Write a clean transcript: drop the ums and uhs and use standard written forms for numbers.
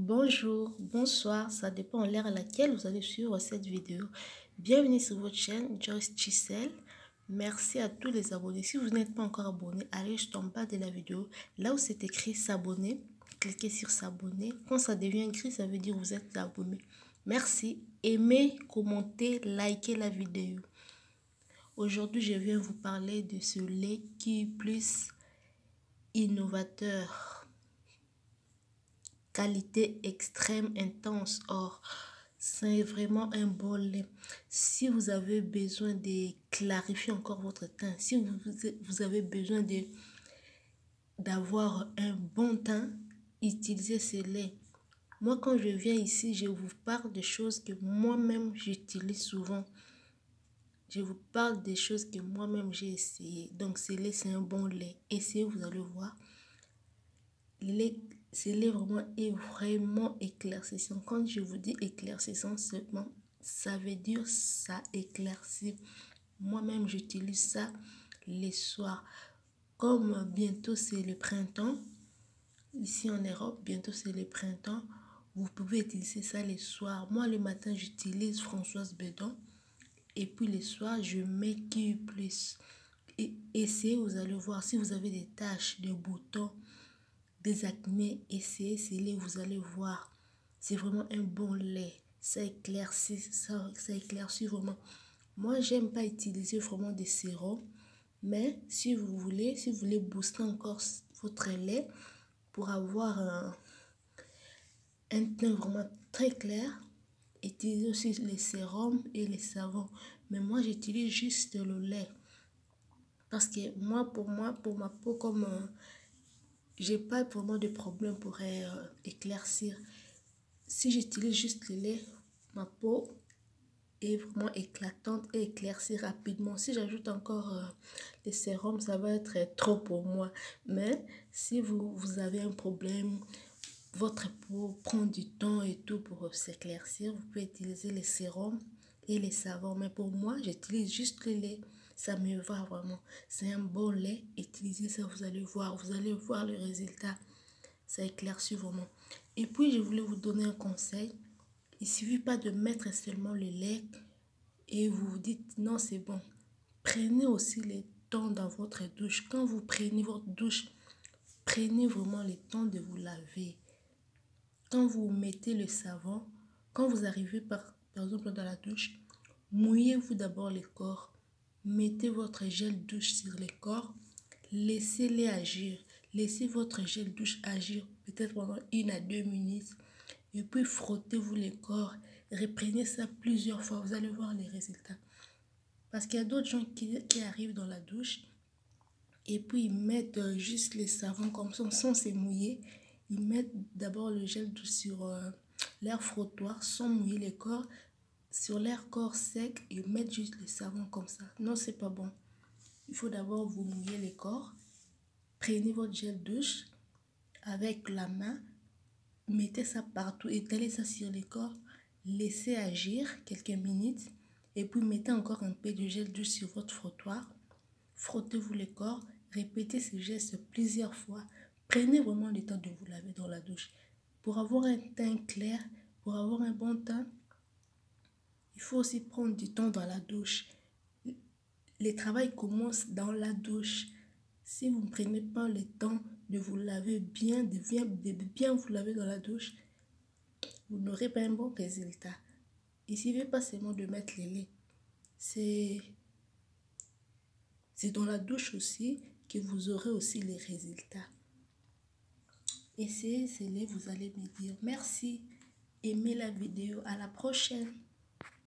Bonjour, bonsoir, ça dépend de l'heure à laquelle vous allez suivre cette vidéo. Bienvenue sur votre chaîne Joyce Chisel. Merci à tous les abonnés. Si vous n'êtes pas encore abonné, allez juste en bas de la vidéo, là où c'est écrit s'abonner, cliquez sur s'abonner. Quand ça devient écrit, ça veut dire que vous êtes abonné. Merci, aimez, commentez, likez la vidéo. Aujourd'hui, je viens vous parler de ce lait qui est plus innovateur. Qualité extrême, intense. Or, c'est vraiment un bon lait. Si vous avez besoin de clarifier encore votre teint, si vous avez besoin d'avoir un bon teint, utilisez ce lait. Moi, quand je viens ici, je vous parle de choses que moi-même j'utilise souvent. Je vous parle des choses que moi-même j'ai essayé. Donc, ce lait, c'est un bon lait. Essayez, vous allez voir. Ce lait vraiment est vraiment éclaircissant. Quand je vous dis éclaircissant seulement, ça veut dire ça éclaircit. Moi-même, j'utilise ça les soirs. Comme bientôt c'est le printemps, ici en Europe, bientôt c'est le printemps, vous pouvez utiliser ça les soirs. Moi, le matin, j'utilise Françoise Bedon. Et puis les soirs, je mets Q+. Et essayez, vous allez voir si vous avez des taches, des boutons, des acnés, essayez ce lait, vous allez voir. C'est vraiment un bon lait. Ça éclaircit, ça éclaircit vraiment. Moi, j'aime pas utiliser vraiment des sérums. Mais si vous voulez booster encore votre lait pour avoir un teint vraiment très clair, utilisez aussi les sérums et les savons. Mais moi, j'utilise juste le lait. Parce que pour ma peau, comme j'ai pas vraiment de problème pour éclaircir. Si j'utilise juste le lait, ma peau est vraiment éclatante et éclaircie rapidement. Si j'ajoute encore les sérums, ça va être trop pour moi. Mais si vous avez un problème, votre peau prend du temps et tout pour s'éclaircir, vous pouvez utiliser les sérums et les savons. Mais pour moi, j'utilise juste le lait. Ça me va vraiment. C'est un bon lait. Utilisez ça, vous allez voir le résultat. Ça éclaircit vraiment. Et puis, je voulais vous donner un conseil. Il ne suffit pas de mettre seulement le lait et vous vous dites non, c'est bon. Prenez aussi le temps dans votre douche. Quand vous prenez votre douche, prenez vraiment le temps de vous laver. Quand vous mettez le savon, quand vous arrivez par exemple dans la douche, mouillez-vous d'abord le corps. Mettez votre gel douche sur le corps. Laissez-les agir. Laissez votre gel douche agir peut-être pendant 1 à 2 minutes. Et puis frottez-vous le corps. Reprenez ça plusieurs fois. Vous allez voir les résultats. Parce qu'il y a d'autres gens qui arrivent dans la douche et puis ils mettent juste les savons comme ça sans se mouiller. Ils mettent d'abord le gel douche sur l'air frottoir sans mouiller le corps. Sur l'air corps sec, ils mettent juste les savons comme ça. Non, c'est pas bon. Il faut d'abord vous mouiller le corps. Prenez votre gel douche avec la main. Mettez ça partout. Étalez ça sur le corps. Laissez agir quelques minutes. Et puis mettez encore un peu de gel douche sur votre frottoir. Frottez-vous le corps. Répétez ce geste plusieurs fois. Prenez vraiment le temps de vous laver dans la douche. Pour avoir un teint clair, pour avoir un bon teint, il faut aussi prendre du temps dans la douche. Le travail commence dans la douche. Si vous ne prenez pas le temps de vous laver bien, de bien vous laver dans la douche, vous n'aurez pas un bon résultat. Il ne suffit pas seulement de mettre le lait. C'est dans la douche aussi que vous aurez aussi les résultats. Essayez ce lait, vous allez me dire merci. Aimez la vidéo. À la prochaine.